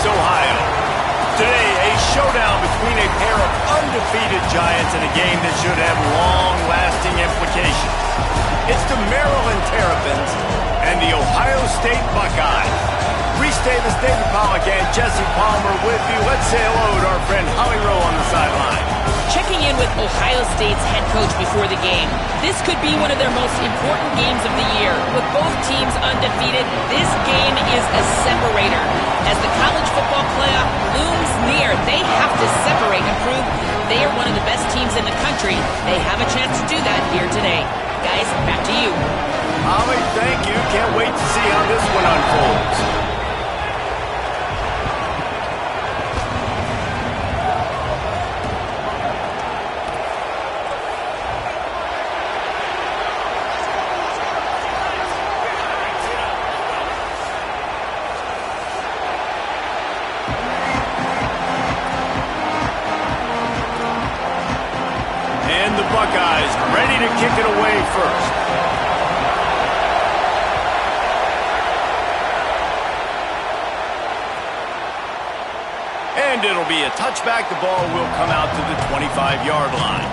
Ohio. Today, a showdown between a pair of undefeated giants in a game that should have long-lasting implications. It's the Maryland Terrapins and the Ohio State Buckeyes. Reese Davis, David Pollack, and Jesse Palmer with you. Let's say hello to our friend Holly Rowe on the sideline. Checking in with Ohio State's head coach before the game. This could be one of their most important games of the year. With both teams undefeated, this game is a separator. As the college football playoff looms near, they have to separate and prove they are one of the best teams in the country. They have a chance to do that here today. Guys, back to you. Holly, thank you. Can't wait to see how this one unfolds. Buckeyes ready to kick it away first. And it'll be a touchback. The ball will come out to the 25-yard line.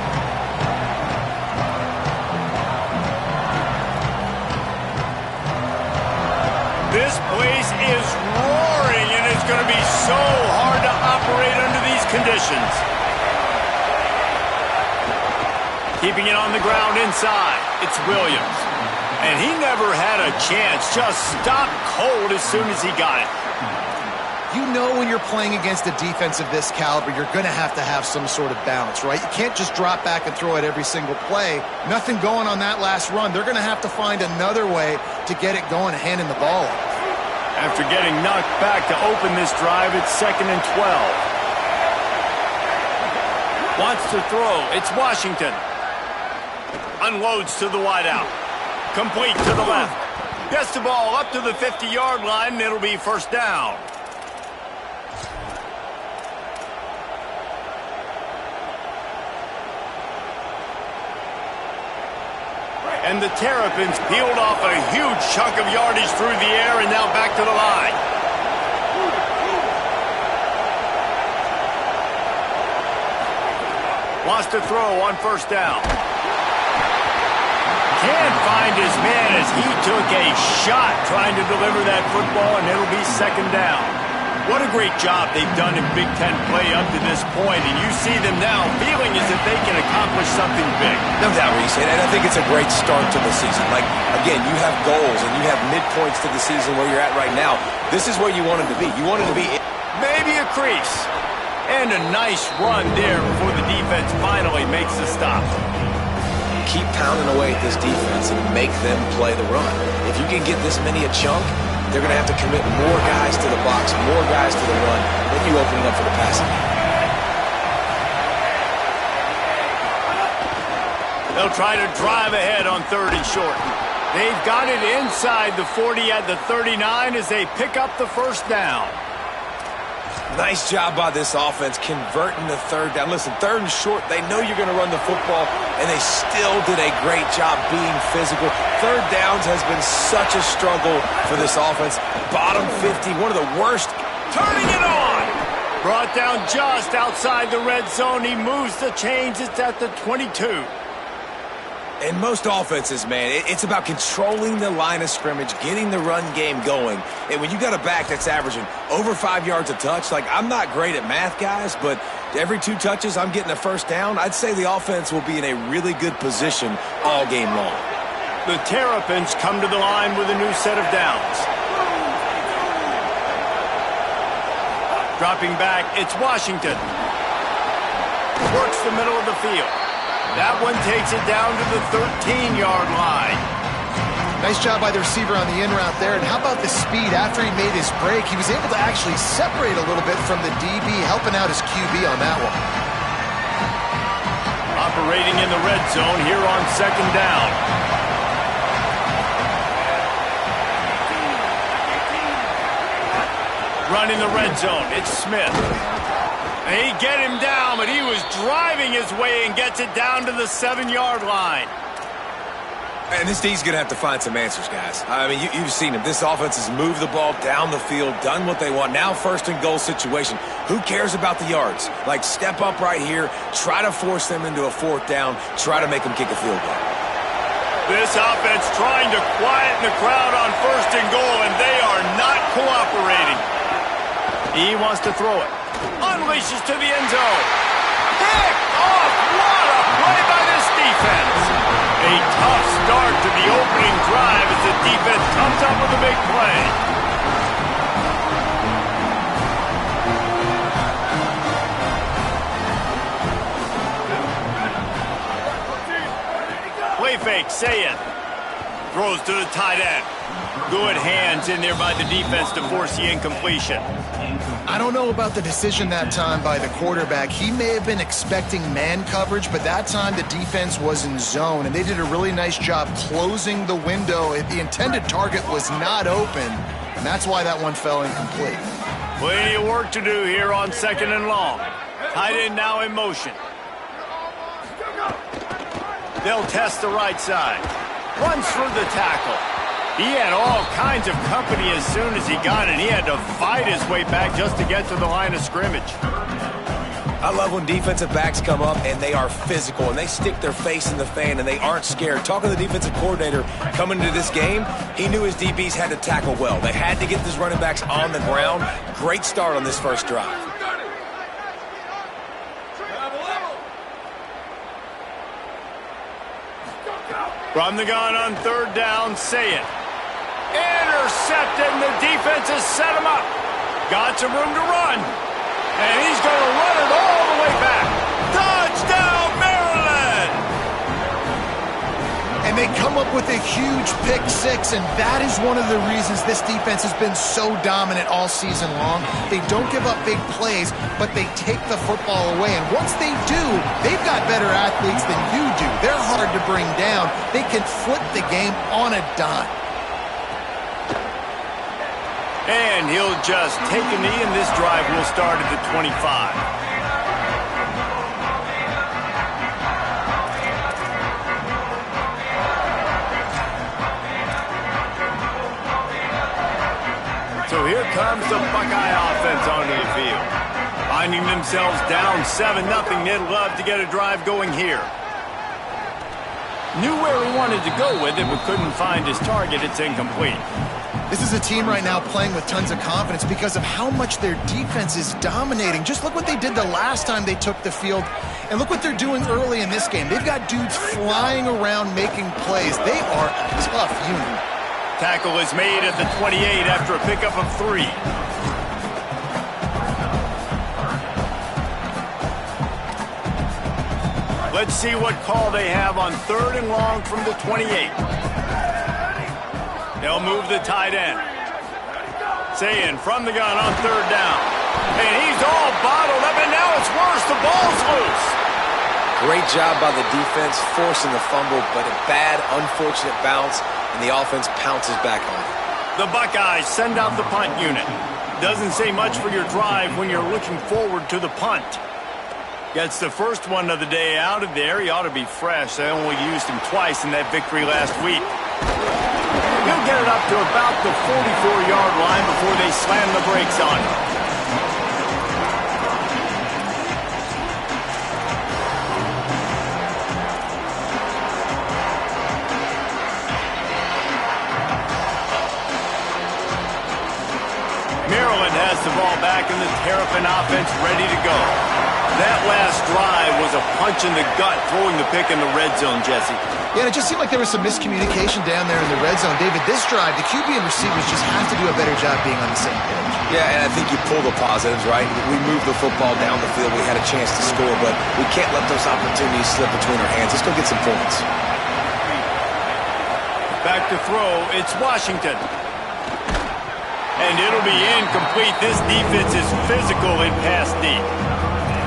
This place is roaring, and it's going to be so hard to operate under these conditions. Keeping it on the ground inside, it's Williams. And he never had a chance, just stopped cold as soon as he got it. You know when you're playing against a defense of this caliber, you're going to have some sort of balance, right? You can't just drop back and throw it every single play. Nothing going on that last run. They're going to have to find another way to get it going, handing the ball off. After getting knocked back to open this drive, it's 2nd and 12. Wants to throw, it's Washington. Unloads to the wideout. Complete to the left. Gets the ball up to the 50-yard line, and it'll be first down. And the Terrapins peeled off a huge chunk of yardage through the air and now back to the line. Wants to throw on first down. Can't find his man as he took a shot trying to deliver that football, and it'll be 2nd down. What a great job they've done in Big Ten play up to this point, and you see them now feeling as if they can accomplish something big. No doubt, Reese, and I think it's a great start to the season. Like, again, you have goals and you have midpoints to the season where you're at right now. This is where you want it to be. You want it to be... Maybe a crease. And a nice run there before the defense finally makes the stop. Keep pounding away at this defense and make them play the run. If you can get this many a chunk, they're going to have to commit more guys to the box, more guys to the run, then you open it up for the passing game. They'll try to drive ahead on 3rd and short. They've got it inside the 40 at the 39 as they pick up the first down. Nice job by this offense converting the 3rd down. Listen, 3rd and short, they know you're going to run the football, and they still did a great job being physical. 3rd downs has been such a struggle for this offense. Bottom 50, one of the worst. Turning it on! Brought down just outside the red zone. He moves the chains. It's at the 22. In most offenses, man, it's about controlling the line of scrimmage, getting the run game going. And when you got a back that's averaging over 5 yards a touch, like, I'm not great at math, guys, but every 2 touches I'm getting a first down, I'd say the offense will be in a really good position all game long. The Terrapins come to the line with a new set of downs. Dropping back, it's Washington. Works the middle of the field. That one takes it down to the 13-yard line. Nice job by the receiver on the in route there. And how about the speed after he made his break? He was able to actually separate a little bit from the DB, helping out his QB on that one. Operating in the red zone here on 2nd down. Running the red zone, it's Smith. He get him down, but he was driving his way and gets it down to the 7-yard line. And this D's going to have to find some answers, guys. I mean, you've seen him. This offense has moved the ball down the field, done what they want. Now first and goal situation. Who cares about the yards? Like, step up right here, try to force them into a fourth down, try to make them kick a field goal. This offense trying to quieten the crowd on first and goal, and they are not cooperating. He wants to throw it. Unleashes to the end zone. Picked off. What a play by this defense. A tough start to the opening drive as the defense comes up with a big play. Play fake, say it. Throws to the tight end. Good hands in there by the defense to force the incompletion. I don't know about the decision that time by the quarterback. He may have been expecting man coverage, but that time the defense was in zone, and they did a really nice job closing the window. The intended target was not open, and that's why that one fell incomplete. Plenty of work to do here on second and long. Tight end now in motion. They'll test the right side. Runs through the tackle. He had all kinds of company as soon as he got it. He had to fight his way back just to get to the line of scrimmage. I love when defensive backs come up and they are physical and they stick their face in the fan and they aren't scared. Talking to the defensive coordinator coming into this game, he knew his DBs had to tackle well. They had to get these running backs on the ground. Great start on this first drive. From the gun on third down, say it. Intercepted, and the defense has set him up. Got some room to run. And he's going to run it all the way back. Touchdown, Maryland! And they come up with a huge pick six, and that is one of the reasons this defense has been so dominant all season long. They don't give up big plays, but they take the football away. And once they do, they've got better athletes than you do. They're hard to bring down. They can flip the game on a dime. And he'll just take a knee, and this drive will start at the 25. So here comes the Buckeye offense onto the field. Finding themselves down 7-0, they'd love to get a drive going here. Knew where he wanted to go with it, but couldn't find his target. It's incomplete. This is a team right now playing with tons of confidence because of how much their defense is dominating. Just look what they did the last time they took the field, and look what they're doing early in this game. They've got dudes flying around making plays. They are a tough unit. Tackle is made at the 28 after a pickup of 3. Let's see what call they have on third and long from the 28. They'll move the tight end. Sayin from the gun on third down. And he's all bottled up, and now it's worse. The ball's loose. Great job by the defense forcing the fumble, but a bad, unfortunate bounce, and the offense pounces back on it. The Buckeyes send out the punt unit. Doesn't say much for your drive when you're looking forward to the punt. Gets the first one of the day out of there. He ought to be fresh. They only used him twice in that victory last week. He'll get it up to about the 44-yard line before they slam the brakes on him. Maryland has the ball back and the Terrapin offense ready to go. That last drive was a punch in the gut, throwing the pick in the red zone, Jesse. Yeah, it just seemed like there was some miscommunication down there in the red zone. David, this drive, the QB and receivers just have to do a better job being on the same page. Yeah, and I think you pull the positives, right? We moved the football down the field. We had a chance to score, but we can't let those opportunities slip between our hands. Let's go get some points. Back to throw. It's Washington. And it'll be incomplete. This defense is physical in pass deep.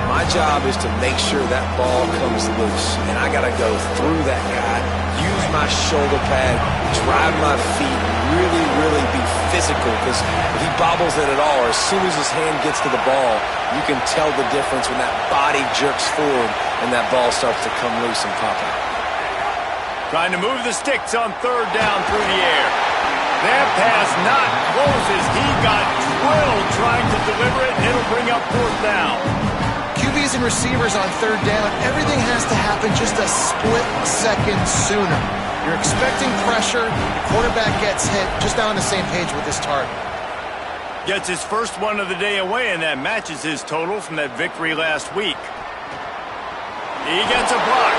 My job is to make sure that ball comes loose, and I got to go through that guy, use my shoulder pad, drive my feet, really be physical, because if he bobbles it at all, or as soon as his hand gets to the ball, you can tell the difference when that body jerks forward and that ball starts to come loose and pop out. Trying to move the sticks on third down through the air. That pass not close as he got drilled trying to deliver it, and it'll bring up fourth down. QBs and receivers on third down, everything has to happen just a split second sooner. You're expecting pressure, the quarterback gets hit, just not on the same page with his target. Gets his first one of the day away, and that matches his total from that victory last week. He gets a block.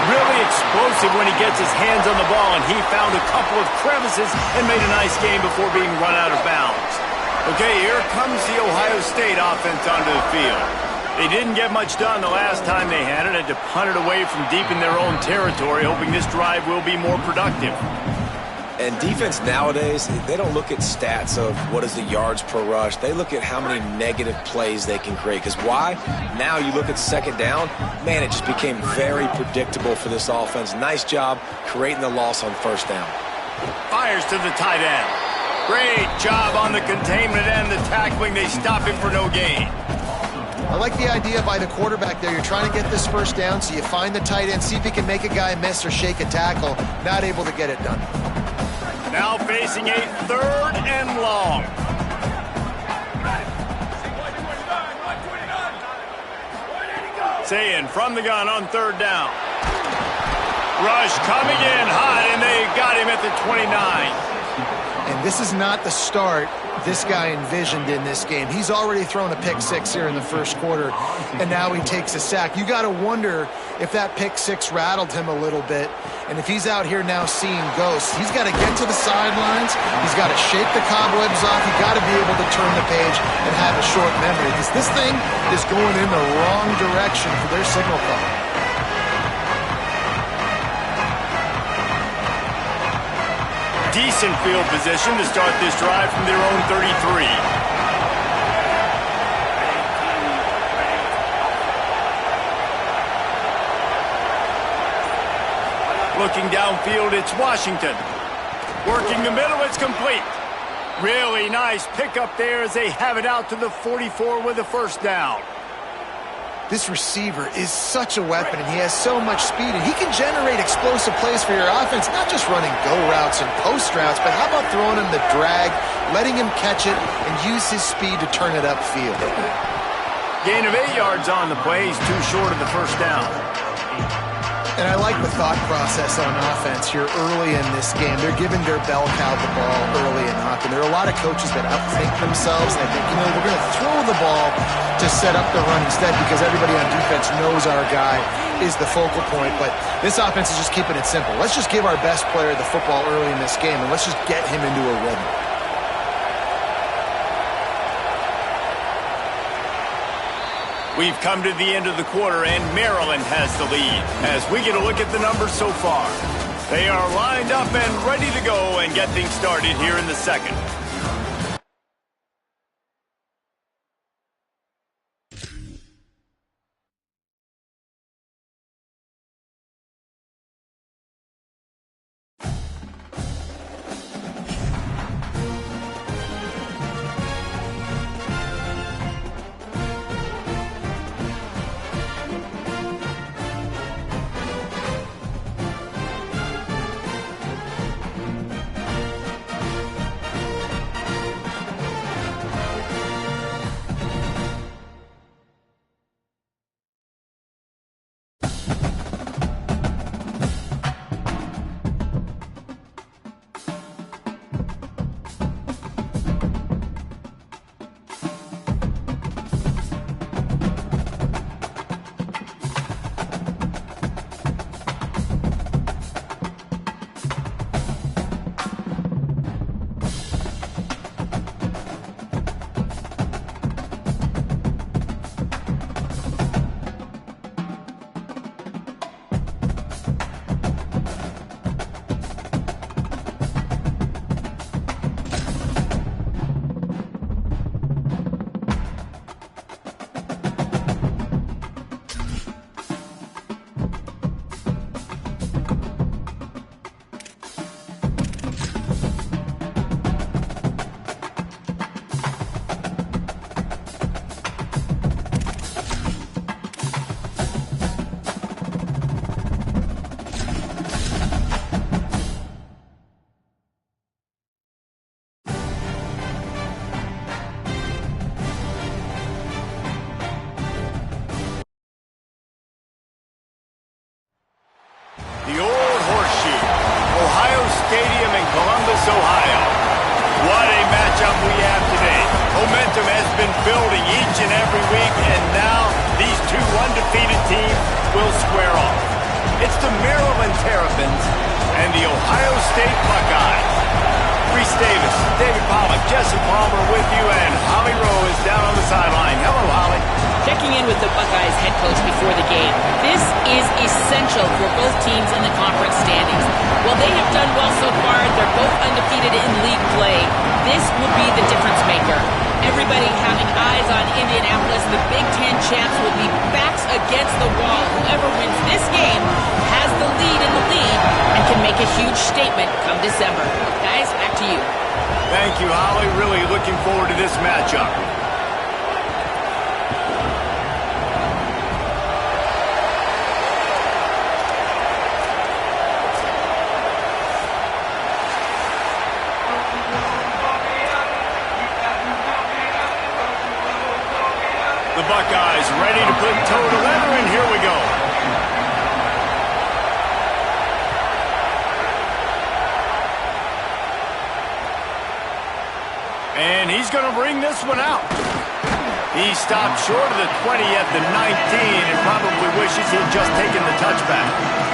Really explosive when he gets his hands on the ball, and he found a couple of crevices and made a nice game before being run out of bounds. Okay, here comes the Ohio State offense onto the field. They didn't get much done the last time they had it. Had to punt it away from deep in their own territory, hoping this drive will be more productive. And defense nowadays, they don't look at stats of what is the yards per rush. They look at how many negative plays they can create. Because why? Now you look at second down, man, it just became very predictable for this offense. Nice job creating the loss on first down. Fires to the tight end. Great job on the containment and the tackling. They stop him for no gain. I like the idea by the quarterback there. You're trying to get this first down, so you find the tight end, see if he can make a guy miss or shake a tackle. Not able to get it done. Now facing a third and long. Sayin from the gun on third down. Rush coming in hot, and they got him at the 29. And this is not the start this guy envisioned in this game. He's already thrown a pick six here in the first quarter, and now he takes a sack. You got to wonder if that pick six rattled him a little bit, and if he's out here now seeing ghosts. He's got to get to the sidelines. He's got to shake the cobwebs off. He's got to be able to turn the page and have a short memory, because this thing is going in the wrong direction for their signal call. Decent field position to start this drive from their own 33. Looking downfield, it's Washington. Working the middle, it's complete. Really nice pickup there as they have it out to the 44 with a first down. This receiver is such a weapon, and he has so much speed, and he can generate explosive plays for your offense, not just running go routes and post routes, but how about throwing him the drag, letting him catch it, and use his speed to turn it upfield. Gain of 8 yards on the play. He's too short of the first down. And I like the thought process on offense here early in this game. They're giving their bell cow the ball early and often. There are a lot of coaches that outthink themselves, and they think, we're going to throw the ball to set up the run instead because everybody on defense knows our guy is the focal point. But this offense is just keeping it simple. Let's just give our best player the football early in this game, and let's just get him into a rhythm. We've come to the end of the quarter, and Maryland has the lead. As we get a look at the numbers so far, they are lined up and ready to go and get things started here in the second. building each and every week, and now these two undefeated teams will square off. It's the Maryland Terrapins and the Ohio State Buckeyes. Reese Davis, David Pollack, Jesse Palmer with you, and Holly Rowe is down on the sideline. Hello, Holly. Checking in with the Buckeyes head coach before the game. This is essential for both teams in the conference standings. While they have done well so far, they're both undefeated in league play. This will be the difference maker. Everybody having eyes on Indianapolis. The Big Ten champs will be backs against the wall. Whoever wins this game has the lead in the league and can make a huge statement come December. Guys, back to you. Thank you, Holly. Really looking forward to this matchup. The Buckeyes ready to put toe to leather, and here we go. And he's going to bring this one out. He stopped short of the 20 at the 19 and probably wishes he'd just taken the touchback.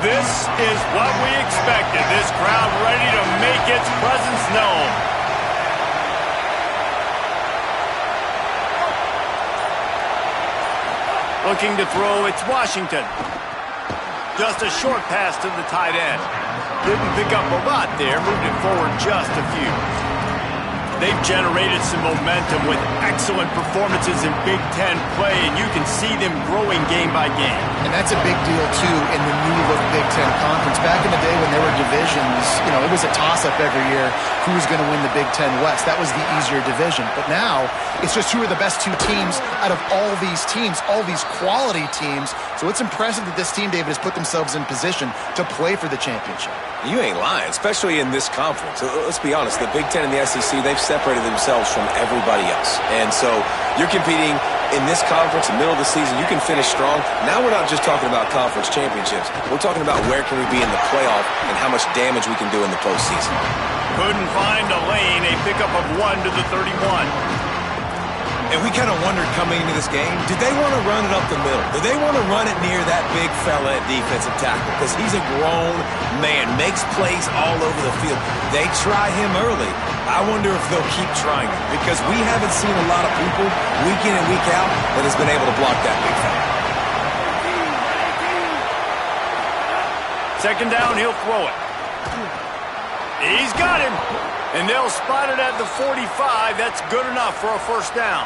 This is what we expected. This crowd ready to make its presence known. Looking to throw, it's Washington. Just a short pass to the tight end. Didn't pick up a lot there, moved it forward just a few. They've generated some momentum with excellent performances in Big Ten play, and you can see them growing game by game. And that's a big deal, too, in the new-look Big Ten Conference. Back in the day when there were divisions, it was a toss-up every year who's going to win the Big Ten West. That was the easier division. But now, it's just who are the best two teams out of all these teams, all these quality teams. So it's impressive that this team, David, has put themselves in position to play for the championship. You ain't lying, especially in this conference. Let's be honest, the Big Ten and the SEC, they've separated themselves from everybody else. And so you're competing in this conference, in the middle of the season, you can finish strong. Now we're not just talking about conference championships. We're talking about where can we be in the playoff and how much damage we can do in the postseason. Couldn't find a lane, a pickup of 1 to the 31. And we kind of wondered coming into this game, did they want to run it up the middle? Did they want to run it near that big fella at defensive tackle? Because he's a grown man, makes plays all over the field. They try him early. I wonder if they'll keep trying him, because we haven't seen a lot of people week in and week out that has been able to block that big fella. Second down, he'll throw it. He's got him. And they'll spot it at the 45. That's good enough for a first down.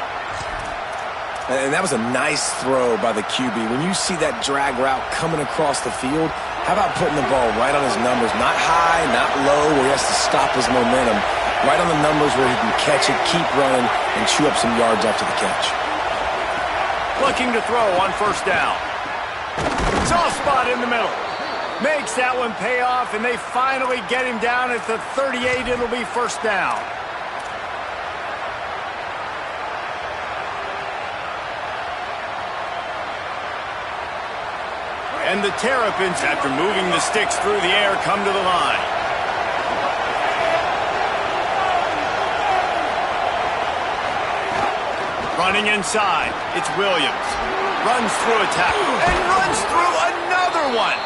And that was a nice throw by the QB. When you see that drag route coming across the field, how about putting the ball right on his numbers? Not high, not low, where he has to stop his momentum. Right on the numbers where he can catch it, keep running, and chew up some yards after the catch. Looking to throw on first down. Soft spot in the middle. Makes that one pay off, and they finally get him down at the 38. It'll be first down. And the Terrapins, after moving the sticks through the air, come to the line. Running inside, it's Williams. Runs through a tackle and runs through another one.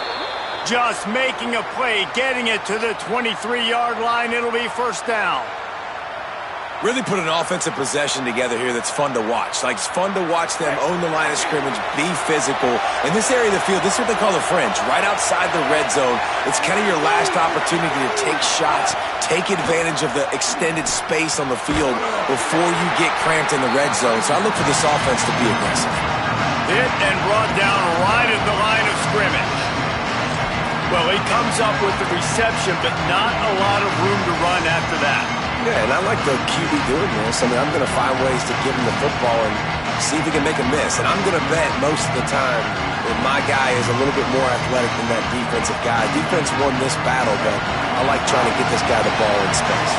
Just making a play, getting it to the 23-yard line. It'll be first down. Really put an offensive possession together here that's fun to watch. Like, it's fun to watch them own the line of scrimmage, be physical. In this area of the field, this is what they call the fringe, right outside the red zone. It's kind of your last opportunity to take shots, take advantage of the extended space on the field before you get cramped in the red zone. So I look for this offense to be aggressive. Hit and brought down right at the line of scrimmage. Well, he comes up with the reception, but not a lot of room to run after that. Yeah, and I like the QB doing this. I mean, I'm going to find ways to give him the football and see if he can make a miss. And I'm going to bet most of the time that my guy is a little bit more athletic than that defensive guy. Defense won this battle, but I like trying to get this guy the ball in space.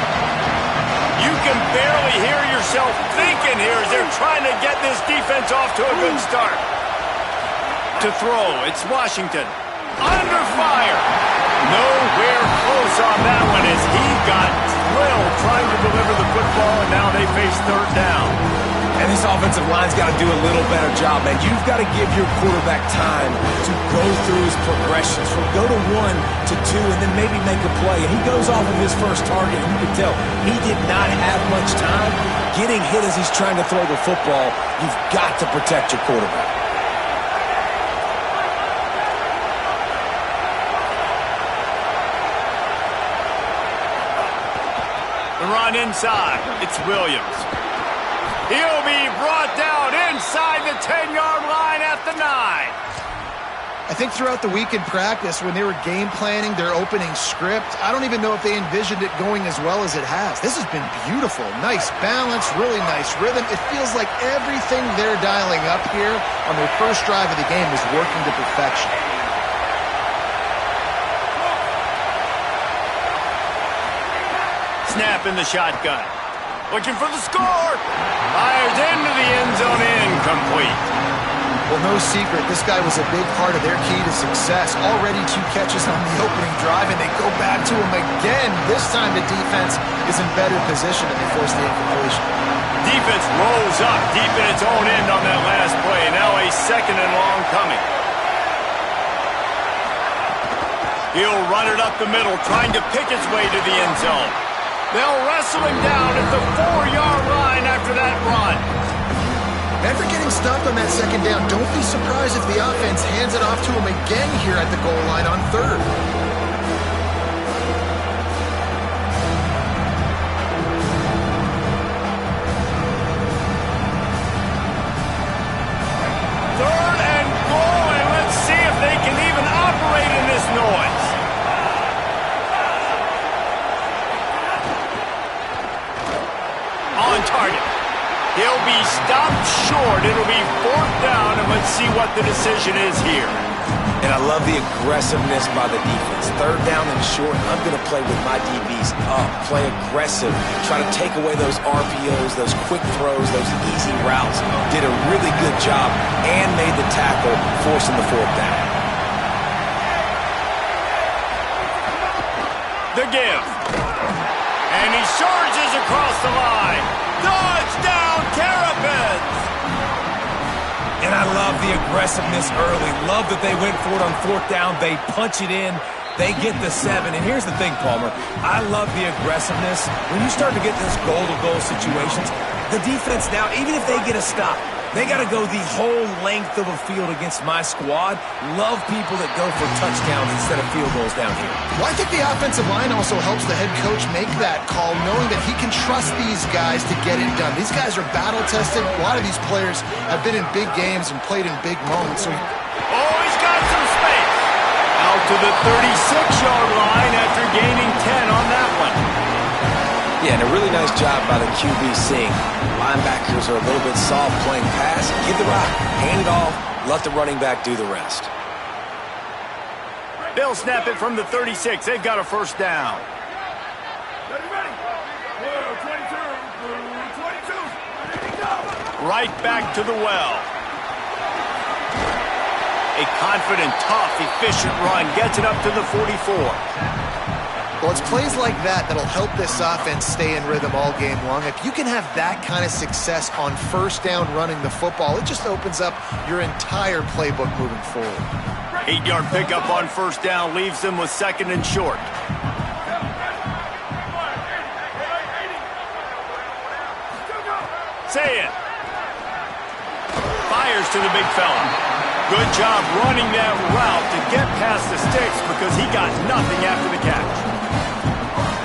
You can barely hear yourself thinking here as they're trying to get this defense off to a good start. to throw. It's Washington. Under fire. Nowhere close on that one as he got drilled trying to deliver the football, and now they face third down. And this offensive line's got to do a little better job, man. You've got to give your quarterback time to go through his progressions from go to 1 to 2 and then maybe make a play. And he goes off of his first target, and you can tell he did not have much time getting hit as he's trying to throw the football. You've got to protect your quarterback. The run inside. It's Williams. He'll be brought down inside the 10-yard line at the 9. I think throughout the week in practice, when they were game planning their opening script, I don't even know if they envisioned it going as well as it has. This has been beautiful. Nice balance, really nice rhythm. It feels like everything they're dialing up here on their first drive of the game is working to perfection. Snap in the shotgun. Looking for the score. Fires into the end zone, incomplete. Well, no secret, this guy was a big part of their key to success. Already 2 catches on the opening drive, and they go back to him again. This time the defense is in better position, and they force the incompletion. Defense rolls up deep in its own end on that last play. Now a 2nd and long coming. He'll run it up the middle, trying to pick its way to the end zone. They'll wrestle him down at the 4-yard line after that run. After getting stopped on that 2nd down, don't be surprised if the offense hands it off to him again here at the goal line on 3rd. Third and goal, and let's see if they can even operate in this noise. On target. He'll be stopped short. It'll be 4th down, and let's see what the decision is here. And I love the aggressiveness by the defense. 3rd down and short, I'm going to play with my DBs up, play aggressive, try to take away those RPOs, those quick throws, those easy routes. Did a really good job and made the tackle, forcing the 4th down. The give. And he charges across the line. Touchdown, Terrapins! And I love the aggressiveness early. Love that they went for it on 4th down. They punch it in. They get the 7. And here's the thing, Palmer. I love the aggressiveness. When you start to get those goal-to-goal situations, the defense now, even if they get a stop, they got to go the whole length of a field against my squad. Love people that go for touchdowns instead of field goals down here. Well, I think the offensive line also helps the head coach make that call, knowing that he can trust these guys to get it done. These guys are battle-tested. A lot of these players have been in big games and played in big moments. So he's got some space. Out to the 36-yard line after gaining 10 on that one. Yeah, and a really nice job by the QB seeing linebackers are a little bit soft playing pass. Give the rock, hand it off, let the running back do the rest. They'll snap it from the 36. They've got a 1st down. Right back to the well. A confident, tough, efficient run gets it up to the 44. Well, it's plays like that that'll help this offense stay in rhythm all game long. If you can have that kind of success on 1st down running the football, it just opens up your entire playbook moving forward. 8-yard pickup on 1st down leaves them with 2nd and short. Say it. Fires to the big fella. Good job running that route to get past the sticks because he got nothing after the catch.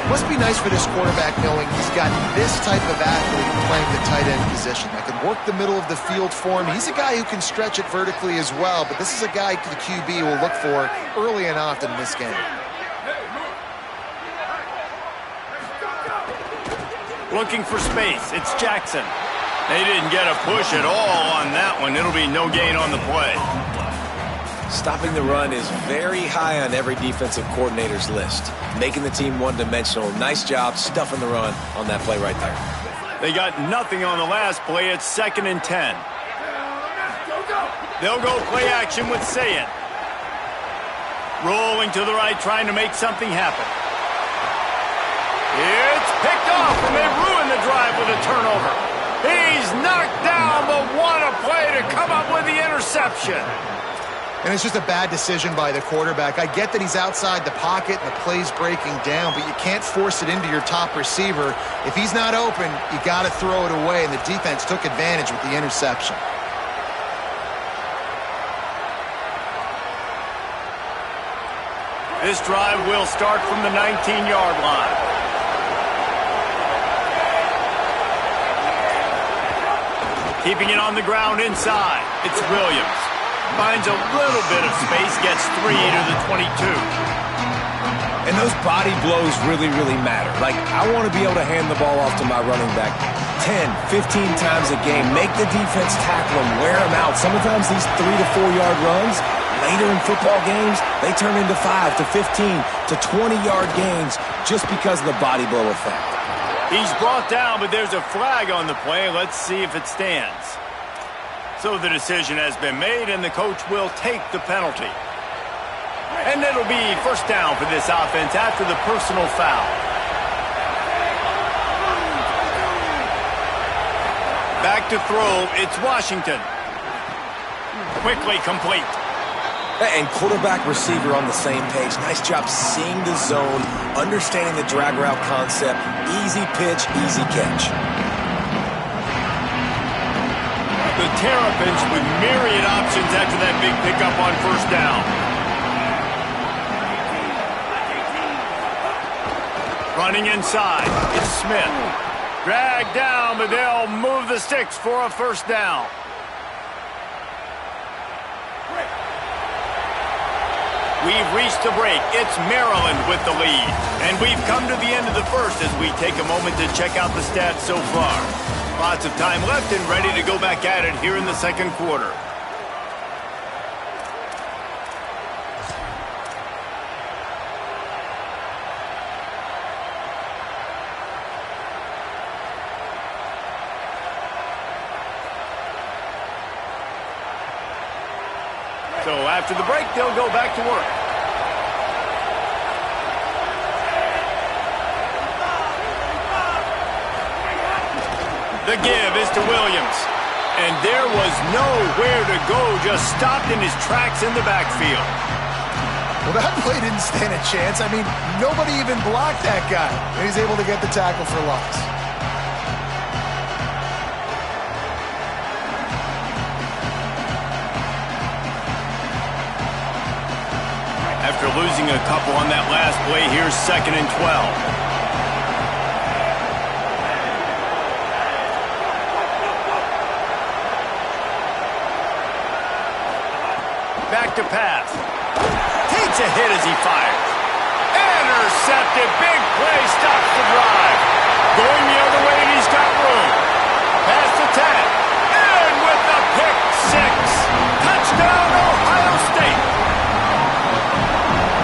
Must be nice for this quarterback knowing he's got this type of athlete playing the tight end position that can work the middle of the field for him. He's a guy who can stretch it vertically as well, but this is a guy the QB will look for early and often in this game. Looking for space. It's Jackson. They didn't get a push at all on that one. It'll be no gain on the play. Stopping the run is very high on every defensive coordinator's list. Making the team one-dimensional. Nice job stuffing the run on that play right there. They got nothing on the last play. It's 2nd and 10. They'll go play action with Sayin. Rolling to the right, trying to make something happen. It's picked off, and they ruin the drive with a turnover. He's knocked down, but what a play to come up with the interception. And it's just a bad decision by the quarterback. I get that he's outside the pocket and the play's breaking down, but you can't force it into your top receiver. If he's not open, you got to throw it away, and the defense took advantage with the interception. This drive will start from the 19-yard line. Keeping it on the ground inside. It's Williams. Finds a little bit of space, gets 3 to the 22. And those body blows really, really matter. Like, I want to be able to hand the ball off to my running back 10, 15 times a game. Make the defense tackle him, wear him out. Sometimes these 3 to 4 yard runs, later in football games, they turn into 5 to 15 to 20-yard gains just because of the body blow effect. He's brought down, but there's a flag on the play. Let's see if it stands. So the decision has been made, and the coach will take the penalty. And it'll be first down for this offense after the personal foul. Back to throw, it's Washington. Quickly complete. And quarterback receiver on the same page. Nice job seeing the zone, understanding the drag route concept. Easy pitch, easy catch. The Terrapins with myriad options after that big pickup on first down. Running inside, it's Smith. Dragged down, but they'll move the sticks for a first down. We've reached the break. It's Maryland with the lead. And we've come to the end of the first as we take a moment to check out the stats so far. Lots of time left and ready to go back at it here in the second quarter. So after the break, they'll go back to work. The give is to Williams. And there was nowhere to go, just stopped in his tracks in the backfield. Well, that play didn't stand a chance. I mean, nobody even blocked that guy. And he's able to get the tackle for loss. After losing a couple on that last play, here's 2nd and 12. Back to pass. Takes a hit as he fires. Intercepted. Big play. Stops the drive. Going the other way, and he's got room. Pass to 10. And with the pick six. Touchdown, Ohio State.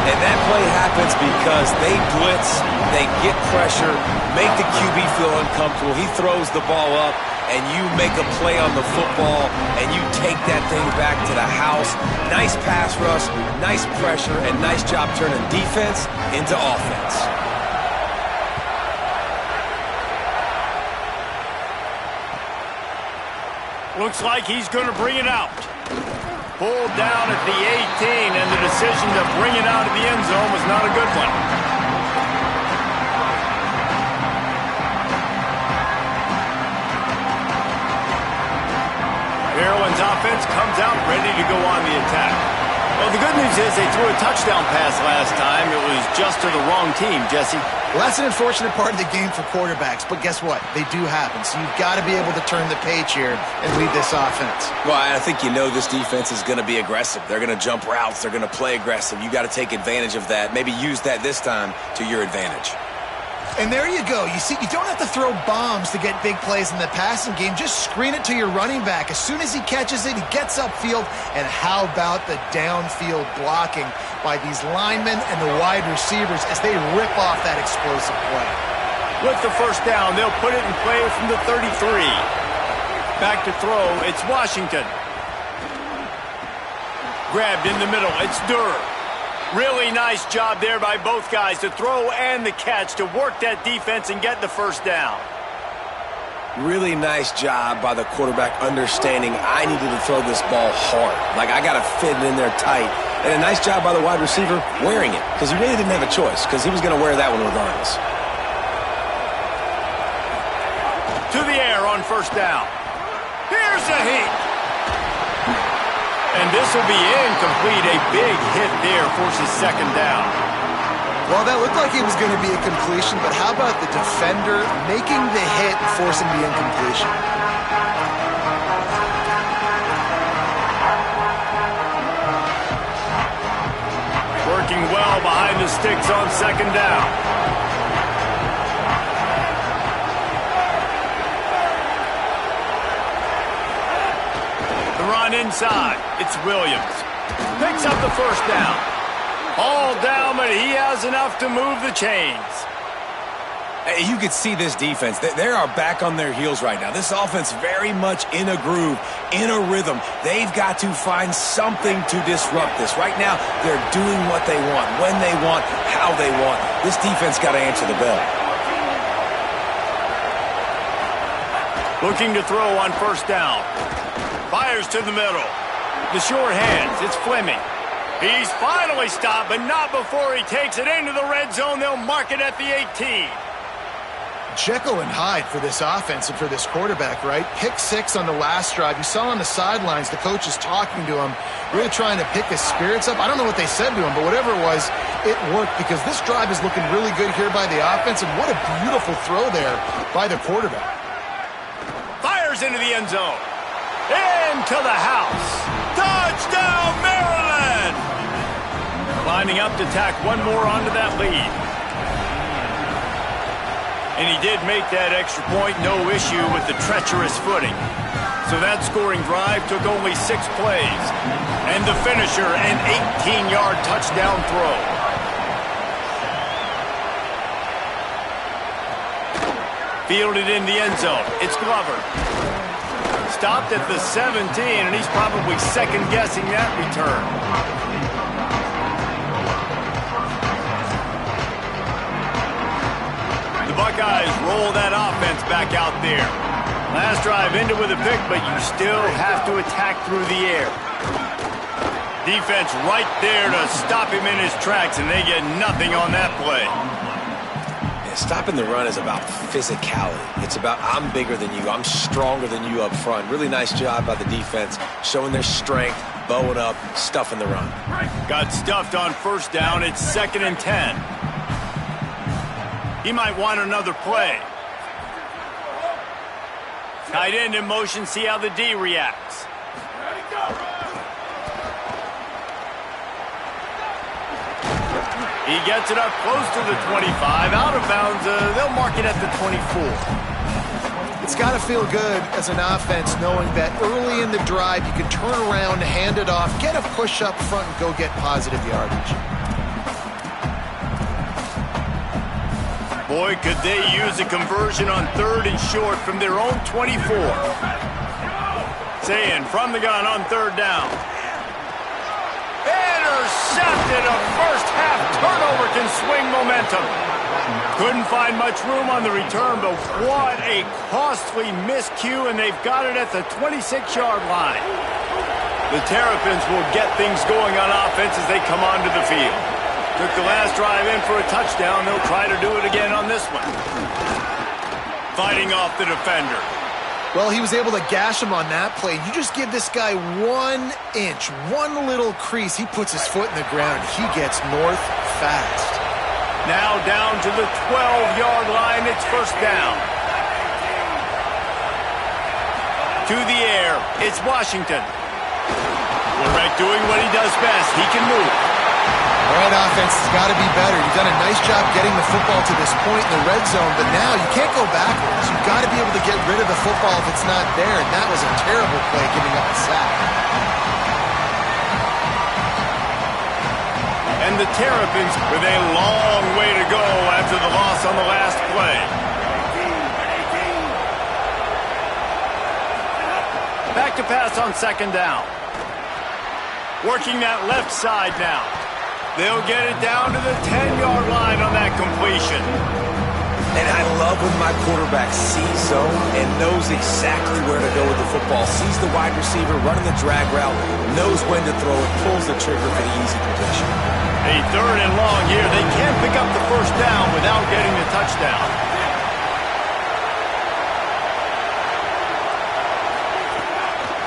And that play happens because they blitz, they get pressure, make the QB feel uncomfortable. He throws the ball up, and you make a play on the football, and you take that thing back to the house. Nice pass rush, nice pressure, and nice job turning defense into offense. Looks like he's going to bring it out. Pulled down at the 18, and the decision to bring it out of the end zone was not a good one. Maryland's offense comes out ready to go on the attack. Well, the good news is they threw a touchdown pass last time. It was just to the wrong team, Jesse. Well, that's an unfortunate part of the game for quarterbacks, but guess what? They do happen, so you've got to be able to turn the page here and lead this offense. Well, I think you know this defense is going to be aggressive. They're going to jump routes. They're going to play aggressive. You got to take advantage of that. Maybe use that this time to your advantage. And there you go. You see, you don't have to throw bombs to get big plays in the passing game. Just screen it to your running back. As soon as he catches it, he gets upfield. And how about the downfield blocking by these linemen and the wide receivers as they rip off that explosive play? With the first down, they'll put it in play from the 33. Back to throw, it's Washington. Grabbed in the middle. It's Durr. Really nice job there by both guys to throw and the catch to work that defense and get the first down. Really nice job by the quarterback understanding I needed to throw this ball hard. Like, I got to fit it in there tight. And a nice job by the wide receiver wearing it, because he really didn't have a choice, because he was going to wear that one regardless. To the air on first down. Here's a heat. And this will be incomplete. A big hit there forces second down. Well, that looked like it was going to be a completion, but how about the defender making the hit and forcing the incompletion? Working well behind the sticks on second down. The run inside. It's Williams. Picks up the first down. All down, but he has enough to move the chains. Hey, you could see this defense. They are back on their heels right now. This offense very much in a groove, in a rhythm. They've got to find something to disrupt this. Right now, they're doing what they want, when they want, how they want. This defense got to answer the bell. Looking to throw on first down. Fires to the middle. The short hands. It's Fleming. He's finally stopped, but not before he takes it into the red zone. They'll mark it at the 18. Jekyll and Hyde for this offense and for this quarterback, right? Pick 6 on the last drive. You saw on the sidelines the coach is talking to him, really trying to pick his spirits up. I don't know what they said to him, but whatever it was, it worked because this drive is looking really good here by the offense, and what a beautiful throw there by the quarterback. Fires into the end zone. Into the house. Touchdown, Maryland! Lining up to tack one more onto that lead. And he did make that extra point, no issue with the treacherous footing. So that scoring drive took only 6 plays. And the finisher, an 18-yard touchdown throw. Fielded in the end zone. It's Glover. Stopped at the 17, and he's probably second-guessing that return. Buckeyes roll that offense back out there. Last drive ended with a pick, but you still have to attack through the air. Defense right there to stop him in his tracks, and they get nothing on that play. Yeah, stopping the run is about physicality. It's about I'm bigger than you, I'm stronger than you up front. Really nice job by the defense, showing their strength, bowing up, stuffing the run. Got stuffed on first down. It's 2nd and 10. He might want another play. Tight end in motion, see how the D reacts. He gets it up close to the 25, out of bounds. They'll mark it at the 24. It's got to feel good as an offense knowing that early in the drive you can turn around, hand it off, get a push up front, and go get positive yardage. Boy, could they use a conversion on 3rd and short from their own 24. Saying from the gun on 3rd down. Intercepted. A first-half turnover can swing momentum. Couldn't find much room on the return, but what a costly miscue, and they've got it at the 26-yard line. The Terrapins will get things going on offense as they come onto the field. Took the last drive in for a touchdown. They'll try to do it again on this one. Fighting off the defender. Well, he was able to gash him on that play. You just give this guy 1 inch, one little crease. He puts his foot in the ground. He gets north fast. Now down to the 12-yard line. It's first down. To the air. It's Washington. Lebec doing what he does best. He can move. All right, offense has got to be better. You've done a nice job getting the football to this point in the red zone, but now you can't go backwards. You've got to be able to get rid of the football if it's not there, and that was a terrible play giving up a sack. And the Terrapins with a long way to go after the loss on the last play. Back to pass on 2nd down. Working that left side now. They'll get it down to the 10-yard line on that completion. And I love when my quarterback sees zone and knows exactly where to go with the football. Sees the wide receiver running the drag route, knows when to throw it, pulls the trigger for the easy completion. A 3rd and long here. They can't pick up the first down without getting the touchdown.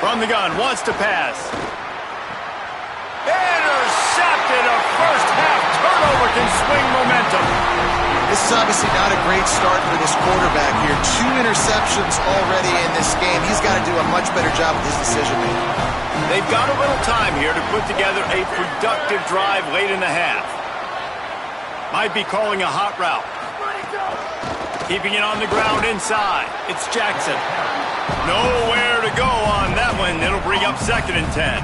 From the gun, wants to pass. Intercepted. A first-half turnover can swing momentum. This is obviously not a great start for this quarterback here. 2 interceptions already in this game. He's got to do a much better job with his decision-making. They've got a little time here to put together a productive drive late in the half. Might be calling a hot route. Keeping it on the ground inside. It's Jackson. Nowhere to go on that one. It'll bring up 2nd and 10.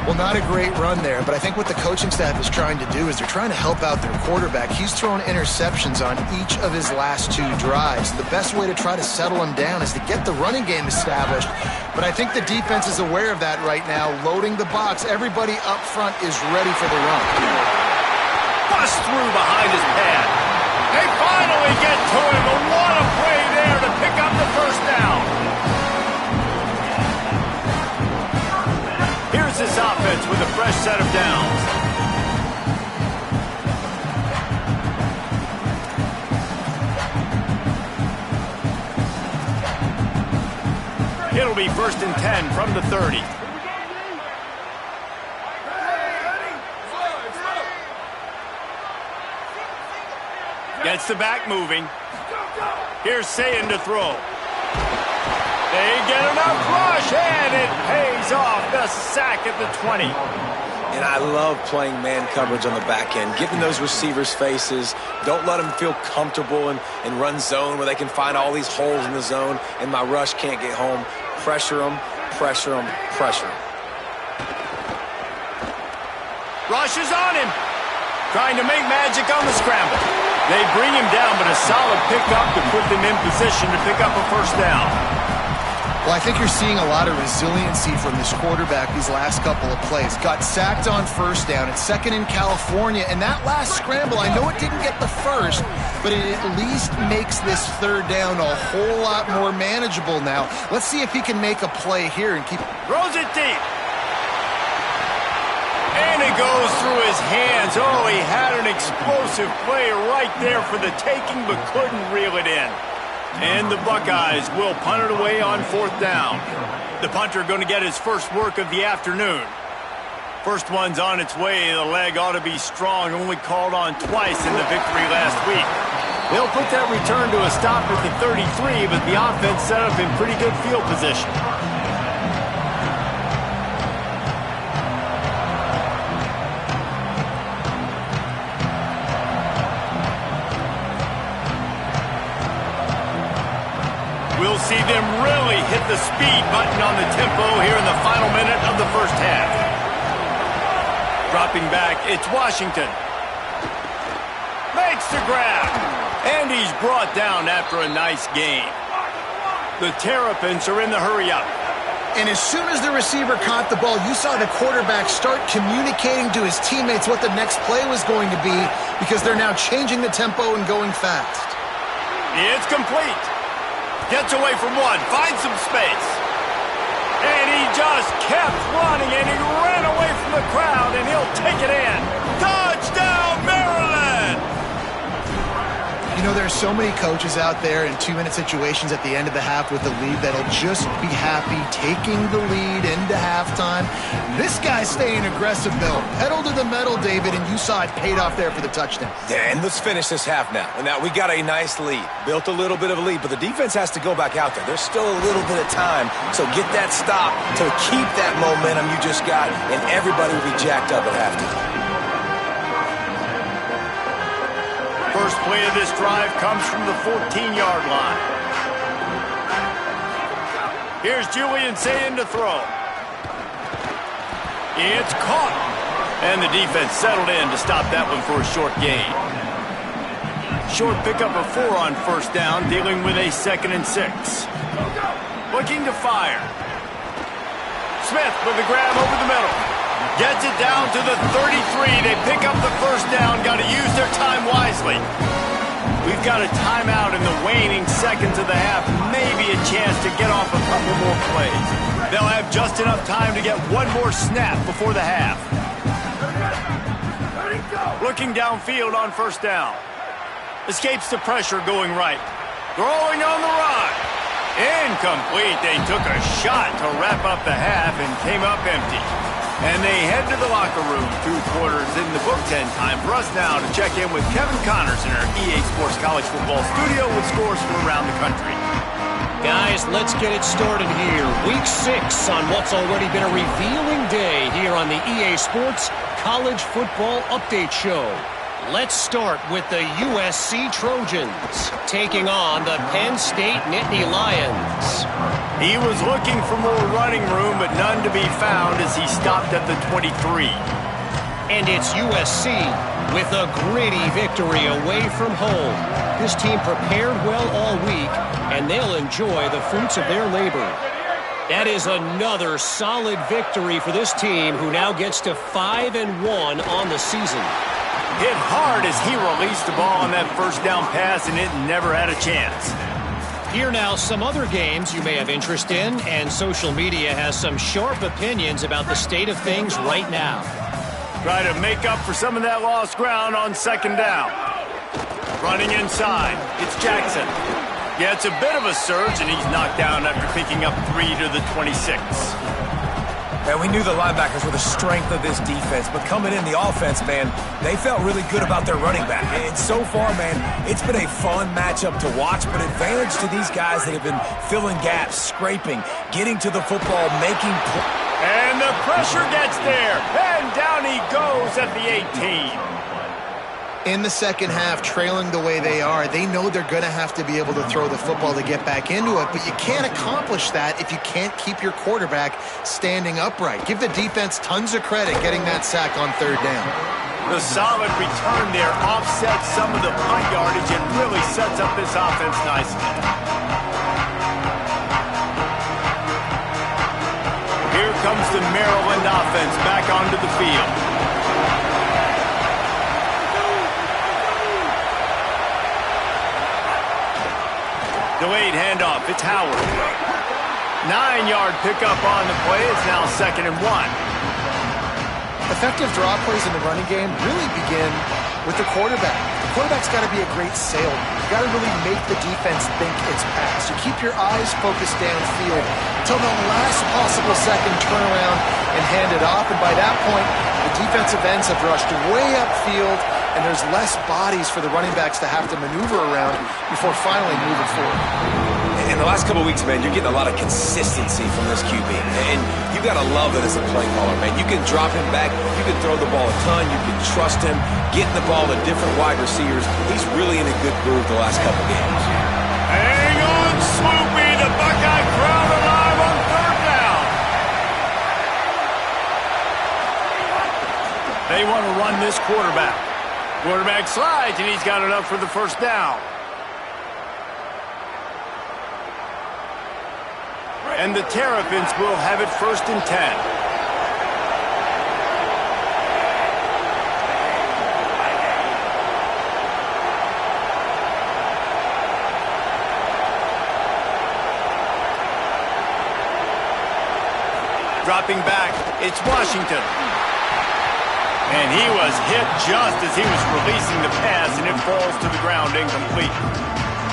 Well, not a great run there, but I think what the coaching staff is trying to do is they're trying to help out their quarterback. He's thrown interceptions on each of his last 2 drives. The best way to try to settle him down is to get the running game established. But I think the defense is aware of that right now, loading the box. Everybody up front is ready for the run. Bust through behind his pad. They finally get to him. A lot of play there to pick up the first down. Here's this offense with a fresh set of downs. It'll be 1st and 10 from the 30. Gets the back moving. Here's Sayin to throw. They get enough rush, and it pays off. The sack at the 20. And I love playing man coverage on the back end, giving those receivers faces. Don't let them feel comfortable and run zone where they can find all these holes in the zone, and my rush can't get home. Pressure them, pressure them, pressure them. Rush is on him. Trying to make magic on the scramble. They bring him down, but a solid pickup to put them in position to pick up a first down. Well, I think you're seeing a lot of resiliency from this quarterback these last couple of plays. Got sacked on first down. It's 2nd in California. And that last scramble, I know it didn't get the first, but it at least makes this 3rd down a whole lot more manageable now. Let's see if he can make a play here and keep... Throws it deep. And it goes through his hands. Oh, he had an explosive play right there for the taking, but couldn't reel it in. And the Buckeyes will punt it away on 4th down. The punter going to get his first work of the afternoon. First one's on its way. The leg ought to be strong. Only called on twice in the victory last week. They'll put that return to a stop at the 33, but the offense set up in pretty good field position. We'll see them really hit the speed button on the tempo here in the final minute of the first half. Dropping back, it's Washington. Makes the grab. And he's brought down after a nice game. The Terrapins are in the hurry-up. And as soon as the receiver caught the ball, you saw the quarterback start communicating to his teammates what the next play was going to be because they're now changing the tempo and going fast. It's complete. Gets away from one, finds some space. And he just kept running, and he ran away from the crowd, and he'll take it in. Touchdown, Maryland! You know, there's so many coaches out there in 2-minute situations at the end of the half with the lead that'll just be happy taking the lead into halftime. This guy's staying aggressive, though. Pedal to the metal, David, and you saw it paid off there for the touchdown. Yeah, and let's finish this half now. And now we got a nice lead. Built a little bit of a lead, but the defense has to go back out there. There's still a little bit of time. So get that stop to keep that momentum you just got, and everybody will be jacked up at halftime. First play of this drive comes from the 14-yard line. Here's Julian Sayin to throw. It's caught. And the defense settled in to stop that one for a short gain. Short pickup of 4 on first down, dealing with a 2nd and 6. Looking to fire. Smith with the grab over the middle. Gets it down to the 33. They pick up the first down. Got to use their time wisely. We've got a timeout in the waning seconds of the half. Maybe a chance to get off a couple more plays. They'll have just enough time to get one more snap before the half. Looking downfield on first down. Escapes the pressure going right. Throwing on the run. Incomplete. They took a shot to wrap up the half and came up empty. And they head to the locker room. 2 quarters in the book. 10 time for us now to check in with Kevin Connors in our EA Sports College Football studio with scores from around the country. Guys, let's get it started here. Week 6 on what's already been a revealing day here on the EA Sports College Football Update Show. Let's start with the USC Trojans taking on the Penn State Nittany Lions. He was looking for more running room, but none to be found as he stopped at the 23. And it's USC with a gritty victory away from home. This team prepared well all week, and they'll enjoy the fruits of their labor. That is another solid victory for this team, who now gets to 5-1 on the season. Hit hard as he released the ball on that first down pass, and it never had a chance. Here now, some other games you may have interest in, and social media has some sharp opinions about the state of things right now. Try to make up for some of that lost ground on second down. Running inside, it's Jackson. Gets a bit of a surge, and he's knocked down after picking up 3 to the 26. And we knew the linebackers were the strength of this defense, but coming in the offense, man, they felt really good about their running back. And so far, man, it's been a fun matchup to watch, but advantage to these guys that have been filling gaps, scraping, getting to the football, making plays. And the pressure gets there, and down he goes at the 18. In the second half, trailing the way they are, they know they're going to have to be able to throw the football to get back into it, but you can't accomplish that if you can't keep your quarterback standing upright. Give the defense tons of credit getting that sack on third down. The solid return there offsets some of the punt yardage and really sets up this offense nicely. Here comes the Maryland offense back onto the field. Delayed handoff, it's Howard. 9-yard pickup on the play. It's now 2nd and 1. Effective draw plays in the running game really begin with the quarterback. The quarterback's got to be a great salesman. You've got to really make the defense think it's pass. You keep your eyes focused downfield until the last possible second, turn around and hand it off. And by that point, the defensive ends have rushed way upfield, and there's less bodies for the running backs to have to maneuver around before finally moving forward. In the last couple of weeks, man, you're getting a lot of consistency from this QB. And you got to love that as a play caller, man. You can drop him back. You can throw the ball a ton. You can trust him, getting the ball to different wide receivers. He's really in a good groove the last couple of games. Hang on, Swoopy. The Buckeye crowd alive on third down. They want to run this quarterback. Quarterback slides, and he's got enough for the first down. And the Terrapins will have it 1st and 10. Dropping back, it's Washington. And he was hit just as he was releasing the pass, and it falls to the ground incomplete.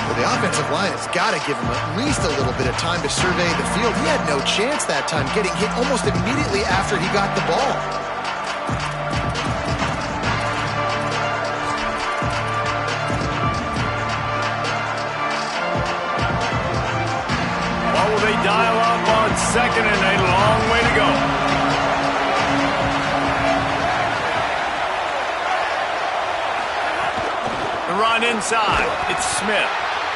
Well, the offensive line has got to give him at least a little bit of time to survey the field. He had no chance that time, getting hit almost immediately after he got the ball. What will they dial up on 2nd and a long way to go? The run inside, it's Smith.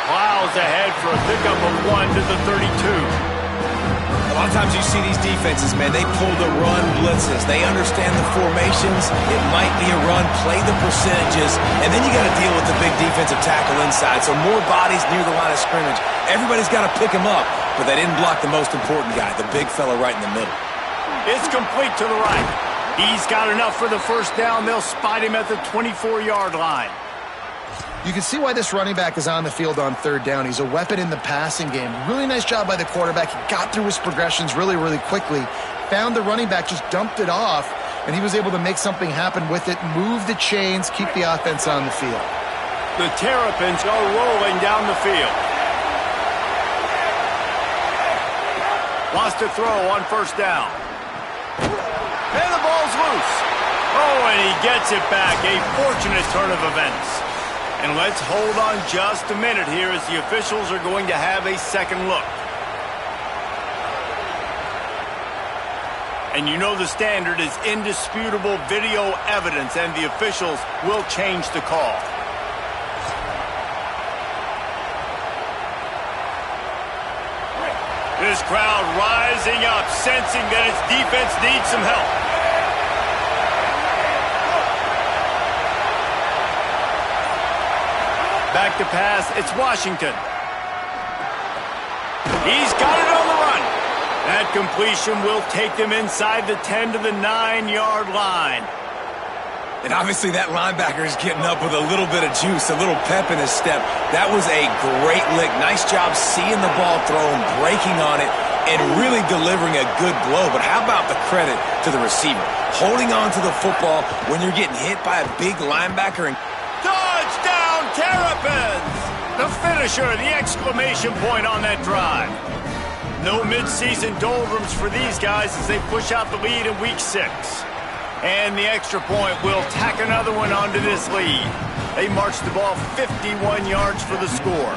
Plows ahead for a pickup of 1 to the 32. A lot of times you see these defenses, man, they pull the run blitzes. They understand the formations. It might be a run, play the percentages, and then you got to deal with the big defensive tackle inside. So more bodies near the line of scrimmage. Everybody's got to pick him up, but they didn't block the most important guy, the big fella right in the middle. It's complete to the right. He's got enough for the first down. They'll spot him at the 24-yard line. You can see why this running back is on the field on third down. He's a weapon in the passing game. Really nice job by the quarterback. He got through his progressions really, really quickly. Found the running back, just dumped it off, and he was able to make something happen with it, move the chains, keep the offense on the field. The Terrapins are rolling down the field. Wants to throw on first down. And the ball's loose. Oh, and he gets it back. A fortunate turn of events. And let's hold on just a minute here as the officials are going to have a second look. And you know the standard is indisputable video evidence, and the officials will change the call. This crowd rising up, sensing that its defense needs some help. Back to pass, it's Washington. He's got it on the run. That completion will take them inside the 10 to the 9-yard line. And obviously that linebacker is getting up with a little bit of juice, a little pep in his step. That was a great lick. Nice job seeing the ball thrown, breaking on it, and really delivering a good blow. But how about the credit to the receiver? Holding on to the football when you're getting hit by a big linebacker. And touchdown, Terrapins! The finisher, the exclamation point on that drive. No midseason doldrums for these guys as they push out the lead in Week 6. And the extra point will tack another one onto this lead. They march the ball 51 yards for the score.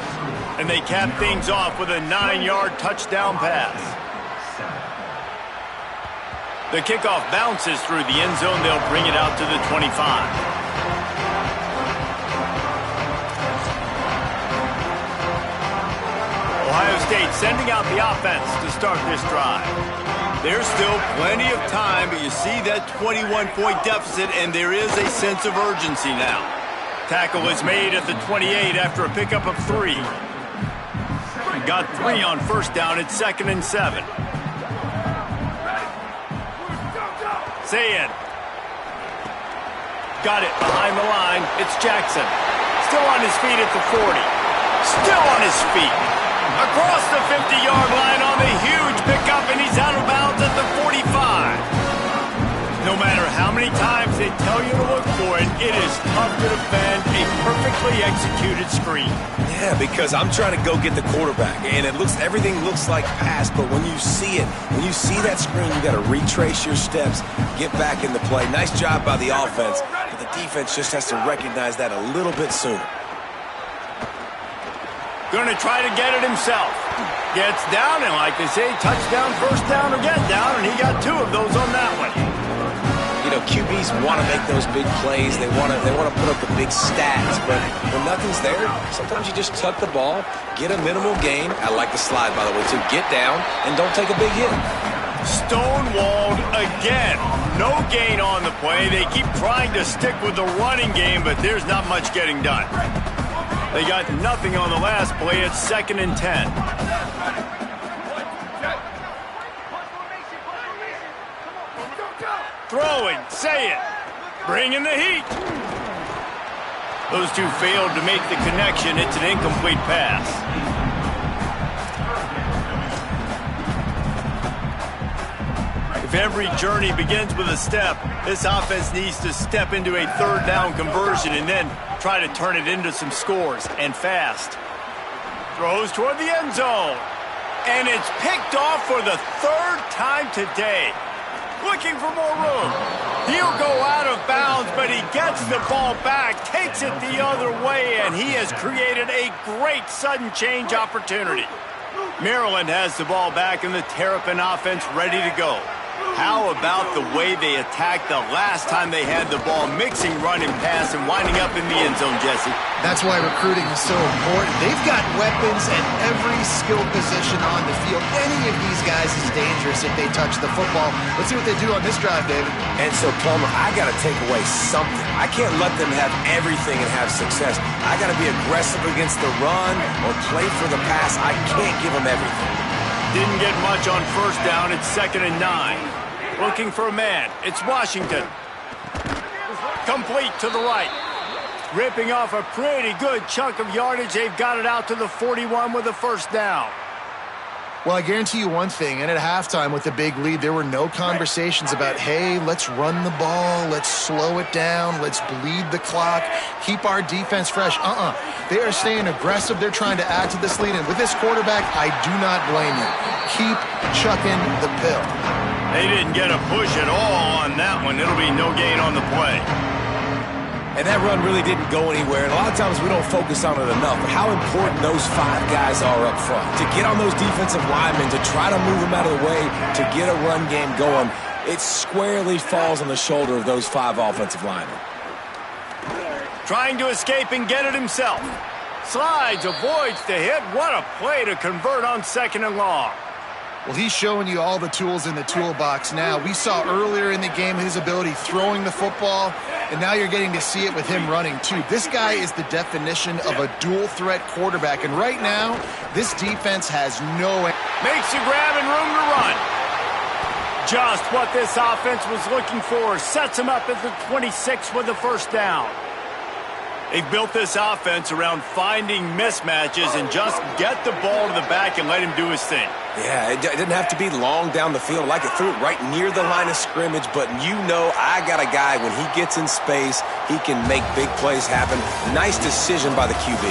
And they cap things off with a 9-yard touchdown pass. The kickoff bounces through the end zone. They'll bring it out to the 25. Ohio State sending out the offense to start this drive. There's still plenty of time, but you see that 21-point deficit, and there is a sense of urgency now. Tackle is made at the 28 after a pickup of 3. Got 3 on first down. It's 2nd and 7. Say it. Got it behind the line. It's Jackson. Still on his feet at the 40. Still on his feet. Across the 50-yard line on the huge pickup, and he's out of bounds at the 45. No matter how many times they tell you to look for it, it is tough to defend a perfectly executed screen. yeah, because I'm trying to go get the quarterback, and everything looks like pass, but when you see it, when you see that screen, you got to retrace your steps, get back in the play. Nice job by the offense, but the defense just has to recognize that a little bit sooner. Going to try to get it himself. Gets down, and like they say, touchdown, first down, or get down, and he got 2 of those on that one. You know, QBs want to make those big plays. They want to put up the big stats, but when nothing's there, sometimes you just tuck the ball, get a minimal gain. I like the slide, by the way, too. Get down and don't take a big hit. Stonewalled again. No gain on the play. They keep trying to stick with the running game, but there's not much getting done. They got nothing on the last play. It's 2nd and 10. Throwing, say it. Bringing the heat. Those two failed to make the connection. It's an incomplete pass. If every journey begins with a step, this offense needs to step into a 3rd down conversion and then try to turn it into some scores, and fast. Throws toward the end zone. And it's picked off for the 3rd time today. Looking for more room. He'll go out of bounds, but he gets the ball back, takes it the other way, and he has created a great sudden change opportunity. Maryland has the ball back, and the Terrapin offense ready to go. How about the way they attacked the last time they had the ball, mixing run and pass and winding up in the end zone, Jesse? That's why recruiting is so important. They've got weapons at every skill position on the field. Any of these guys is dangerous if they touch the football. Let's see what they do on this drive, David. And so, Plummer, I got to take away something. I can't let them have everything and have success. I got to be aggressive against the run or play for the pass. I can't give them everything. Didn't get much on first down. It's 2nd and 9. Looking for a man. It's Washington. Complete to the right. Ripping off a pretty good chunk of yardage. They've got it out to the 41 with a first down. Well, I guarantee you one thing, and at halftime with a big lead, there were no conversations about, hey, let's run the ball, let's slow it down, let's bleed the clock, keep our defense fresh. They are staying aggressive. They're trying to add to this lead, and with this quarterback, I do not blame them. Keep chucking the pill. They didn't get a push at all on that one. It'll be no gain on the play. And that run really didn't go anywhere, and a lot of times we don't focus on it enough, but how important those 5 guys are up front. To get on those defensive linemen, to try to move them out of the way, to get a run game going, it squarely falls on the shoulder of those 5 offensive linemen. Trying to escape and get it himself. Slides, avoids the hit. What a play to convert on 2nd and long. Well, he's showing you all the tools in the toolbox now. We saw earlier in the game his ability throwing the football, and now you're getting to see it with him running too. This guy is the definition of a dual-threat quarterback, and right now, this defense has no... Makes the grab and room to run. Just what this offense was looking for. Sets him up at the 26 with the first down. They've built this offense around finding mismatches and just get the ball to the back and let him do his thing. Yeah, it didn't have to be long down the field. Like it threw it right near the line of scrimmage, but you know I got a guy, when he gets in space, he can make big plays happen. Nice decision by the QB.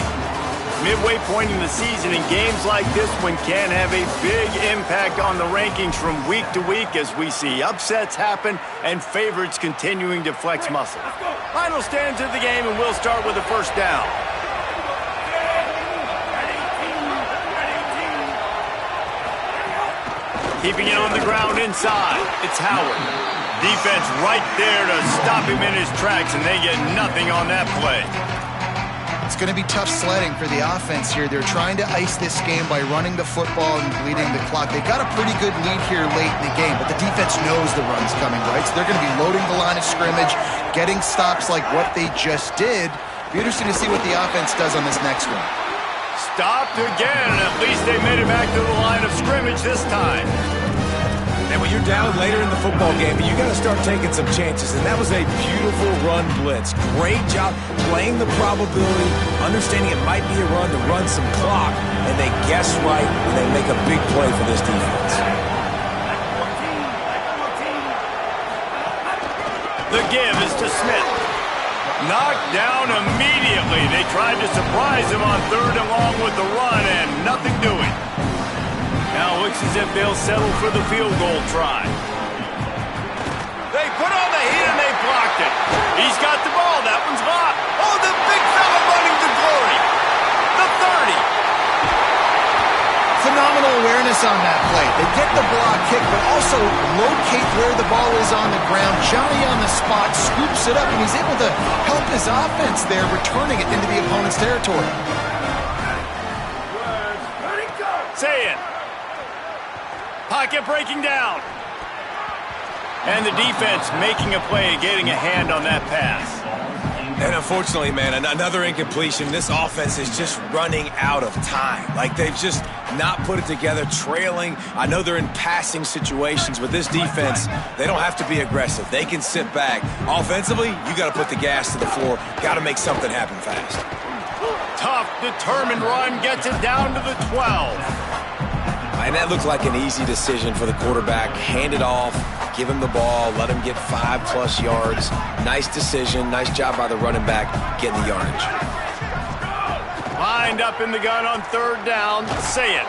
Midway point in the season, and games like this one can have a big impact on the rankings from week to week as we see upsets happen and favorites continuing to flex muscle. Final stands of the game, and we'll start with the first down. Keeping it on the ground inside. It's Howard. Defense right there to stop him in his tracks, and they get nothing on that play. It's going to be tough sledding for the offense here. They're trying to ice this game by running the football and bleeding the clock. They've got a pretty good lead here late in the game, but the defense knows the run's coming, right? So they're going to be loading the line of scrimmage, getting stops like what they just did. Be interesting to see what the offense does on this next one. Stopped again, and at least they made it back to the line of scrimmage this time. And when you're down later in the football game, you got to start taking some chances, and that was a beautiful run blitz. Great job playing the probability, understanding it might be a run to run some clock, and they guess right and they make a big play for this defense. The give is to Smith. Knocked down immediately. They tried to surprise him on 3rd and long with the run, and nothing doing. Now it looks as if they'll settle for the field goal try. They put on the heat and they blocked it. He's got the ball. That one's locked. Oh, the big fella running to glory. The 30. Phenomenal awareness on that play. They get the block kick, but also locate where the ball is on the ground. Johnny on the spot scoops it up, and he's able to help his offense there, returning it into the opponent's territory. Say it. Pocket breaking down. And the defense making a play, getting a hand on that pass. And unfortunately, man, another incompletion. This offense is just running out of time. Like, they've just not put it together, trailing. I know they're in passing situations, but this defense, they don't have to be aggressive. They can sit back. Offensively, you got to put the gas to the floor. Got to make something happen fast. Tough, determined run gets it down to the 12. And that looked like an easy decision for the quarterback. Hand it off, give him the ball, let him get 5+ yards. Nice decision, nice job by the running back getting the yardage. Lined up in the gun on 3rd down, say it.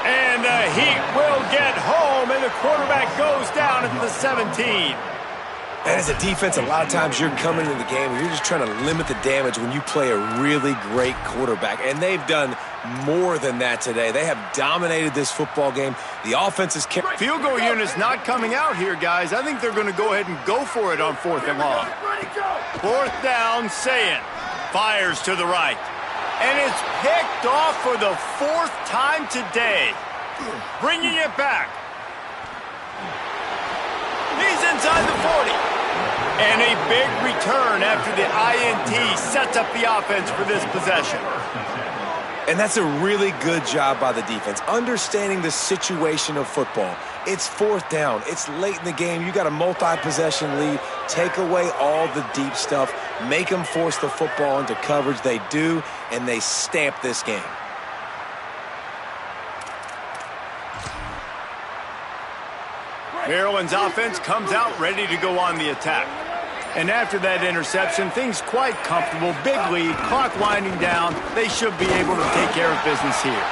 And the Heat will get home, and the quarterback goes down at the 17. And as a defense, a lot of times you're coming into the game and you're just trying to limit the damage when you play a really great quarterback. And they've done more than that today. They have dominated this football game. The offense is... Field goal unit's not coming out here, guys. I think they're going to go ahead and go for it on 4th and long. 4th down, Sayin. Fires to the right. And it's picked off for the 4th time today. Bringing it back. He's inside the 40. And a big return after the INT sets up the offense for this possession. And that's a really good job by the defense, understanding the situation of football. It's fourth down. It's late in the game. You got a multi-possession lead. Take away all the deep stuff. Make them force the football into coverage. They do, and they stamp this game. Maryland's offense comes out ready to go on the attack. And after that interception, things quite comfortable. Big lead, clock winding down. They should be able to take care of business here.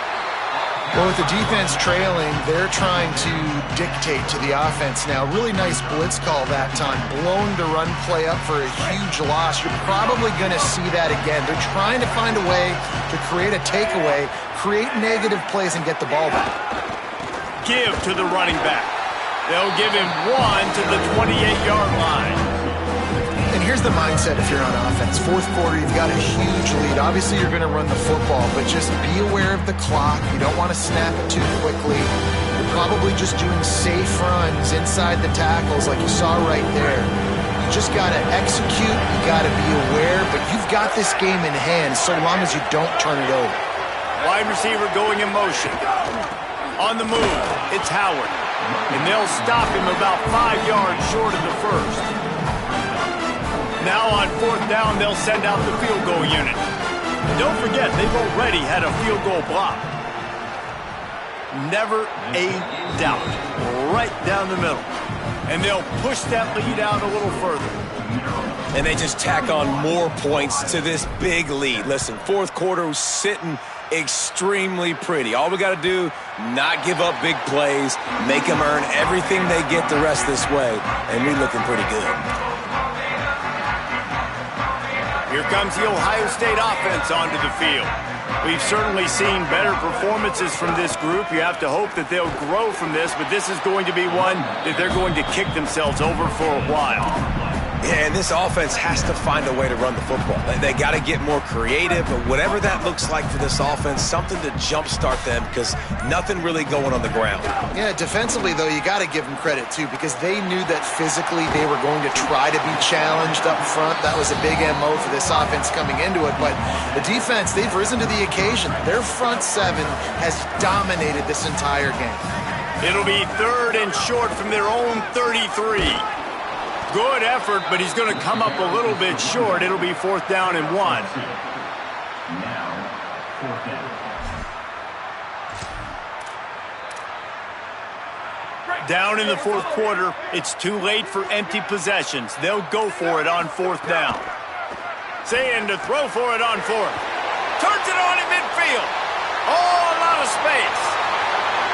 Well, with the defense trailing, they're trying to dictate to the offense now. Really nice blitz call that time, blowing the run play up for a huge loss. You're probably going to see that again. They're trying to find a way to create a takeaway, create negative plays, and get the ball back. Give to the running back. They'll give him one to the 28-yard line. And here's the mindset if you're on offense. Fourth quarter, you've got a huge lead. Obviously, you're going to run the football, but just be aware of the clock. You don't want to snap it too quickly. You're probably just doing safe runs inside the tackles like you saw right there. You just got to execute. You got to be aware, but you've got this game in hand so long as you don't turn it over. Wide receiver going in motion. On the move, it's Howard. And they'll stop him about 5 yards short of the first. Now on fourth down, they'll send out the field goal unit. Don't forget, they've already had a field goal block. Never a doubt. Right down the middle. And they'll push that lead out a little further. And they just tack on more points to this big lead. Listen, fourth quarter was sitting extremely pretty. All we got to do, not give up big plays, make them earn everything they get the rest this way, and we're looking pretty good. Here comes the Ohio State offense onto the field. We've certainly seen better performances from this group. You have to hope that they'll grow from this, but this is going to be one that they're going to kick themselves over for a while. Yeah, and this offense has to find a way to run the football. They got to get more creative, but whatever that looks like for this offense, something to jumpstart them because nothing really going on the ground. Yeah, defensively, though, you got to give them credit, too, because they knew that physically they were going to try to be challenged up front. That was a big MO for this offense coming into it, but the defense, they've risen to the occasion. Their front seven has dominated this entire game. It'll be 3rd and short from their own 33. Good effort, but he's going to come up a little bit short. It'll be 4th down and 1. Now, 4th down. Down in the fourth quarter, it's too late for empty possessions. They'll go for it on 4th down. Saying to throw for it on 4th. Turns it on in midfield. Oh, a lot of space.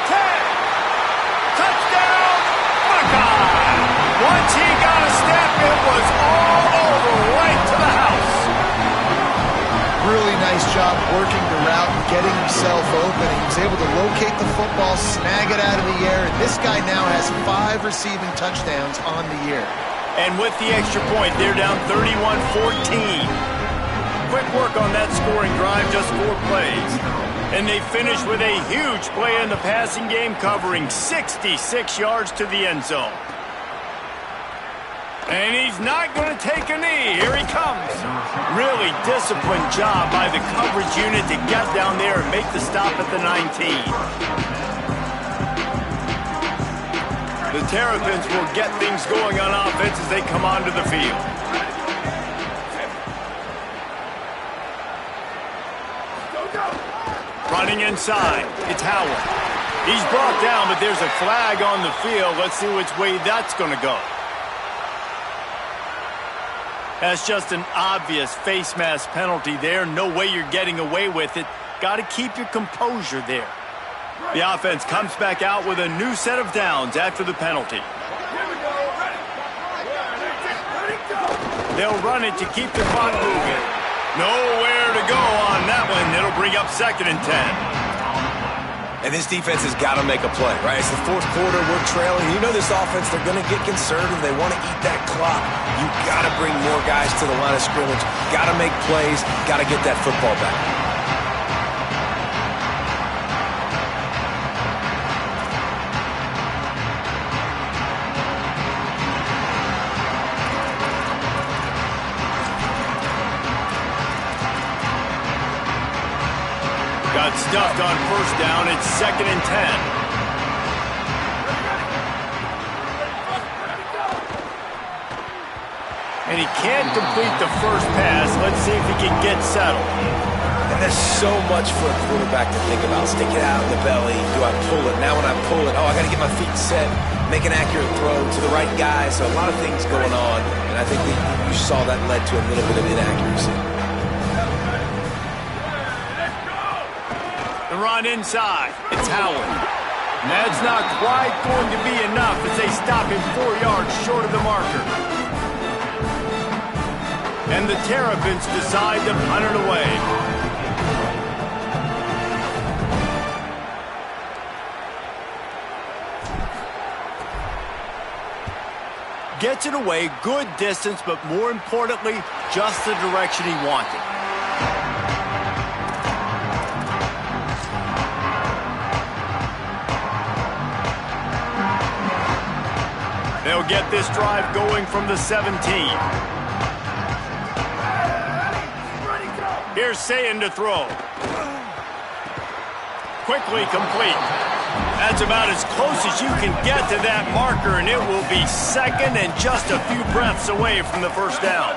10. Touchdown, Buckeye. Once he got a step, it was all over, right to the house. Really nice job working the route and getting himself open. He was able to locate the football, snag it out of the air, and this guy now has 5 receiving touchdowns on the year. And with the extra point, they're down 31-14. Quick work on that scoring drive, just 4 plays. And they finish with a huge play in the passing game, covering 66 yards to the end zone. And he's not going to take a knee. Here he comes. Really disciplined job by the coverage unit to get down there and make the stop at the 19. The Terrapins will get things going on offense as they come onto the field. Running inside, it's Howard. He's brought down, but there's a flag on the field. Let's see which way that's going to go. That's just an obvious face mask penalty there. No way you're getting away with it. Got to keep your composure there. The offense comes back out with a new set of downs after the penalty. They'll run it to keep the clock moving. Nowhere to go on that one. It'll bring up 2nd and 10. And this defense has got to make a play, right? It's the fourth quarter. We're trailing. You know this offense, they're going to get conservative. They want to eat that clock. You got to bring more guys to the line of scrimmage. Got to make plays. Got to get that football back. Got stuffed on first down. It's 2nd and 10. And he can't complete the first pass. Let's see if he can get settled. And there's so much for a quarterback to think about. Stick it out in the belly. Do I pull it? Now when I pull it, I got to get my feet set, make an accurate throw to the right guy. So a lot of things going on. And I think that you saw that led to a little bit of inaccuracy. The run inside. It's Howard. And that's not quite going to be enough as they stop him 4 yards short of the marker. And the Terrapins decide to punt it away. Gets it away, good distance, but more importantly, just the direction he wanted. They'll get this drive going from the 17. Here's Sayin to throw. Quickly complete. That's about as close as you can get to that marker, and it will be 2nd and just a few breaths away from the first down.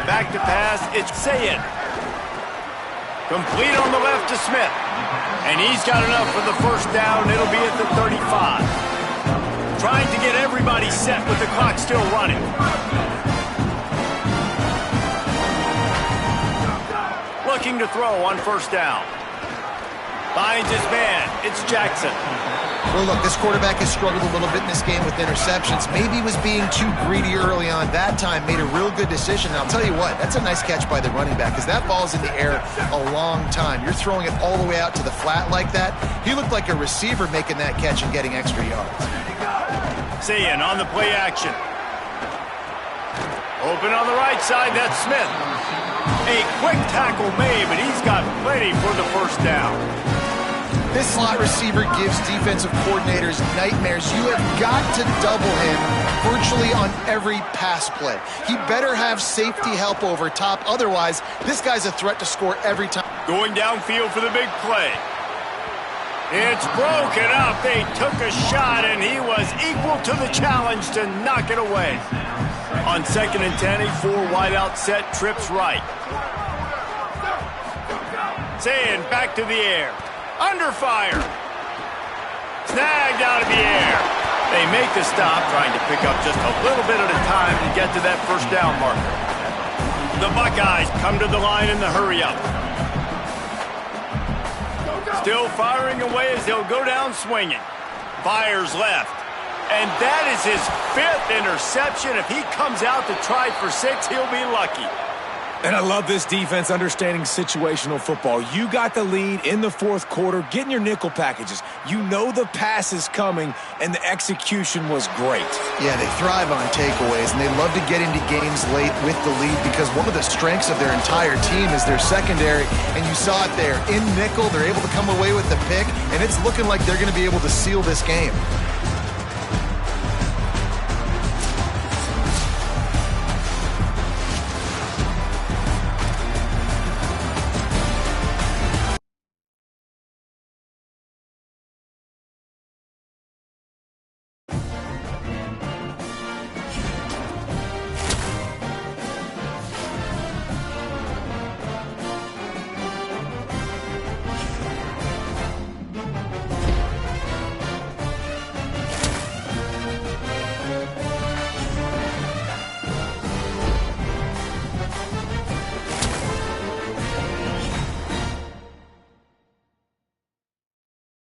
Back to pass, it's Sayin. Complete on the left to Smith. And he's got enough for the first down. It'll be at the 35. Trying to get everybody set with the clock still running. Looking to throw on first down. Finds his man. It's Jackson. Well, look, this quarterback has struggled a little bit in this game with interceptions. Maybe he was being too greedy early on. That time made a real good decision. Now, I'll tell you what, that's a nice catch by the running back because that ball's in the air a long time. You're throwing it all the way out to the flat like that. He looked like a receiver making that catch and getting extra yards. Sayin on the play action. Open on the right side, that's Smith. A quick tackle made, but he's got plenty for the first down. This slot receiver gives defensive coordinators nightmares. You have got to double him virtually on every pass play. He better have safety help over top. Otherwise, this guy's a threat to score every time. Going downfield for the big play. It's broken up. They took a shot, and he was equal to the challenge to knock it away. On 2nd and 10, a 4-wideout set, trips right. Sayin back to the air. Under fire. Snagged out of the air. They make the stop, trying to pick up just a little bit at a time to get to that first down marker. The Buckeyes come to the line in the hurry-up. Still firing away as they'll go down swinging. Fires left. And that is his 5th interception. If he comes out to try for 6, he'll be lucky. And I love this defense understanding situational football. You got the lead in the 4th quarter, getting your nickel packages. You know the pass is coming, and the execution was great. Yeah, they thrive on takeaways, and they love to get into games late with the lead because one of the strengths of their entire team is their secondary, and you saw it there. In nickel, they're able to come away with the pick, and it's looking like they're going to be able to seal this game.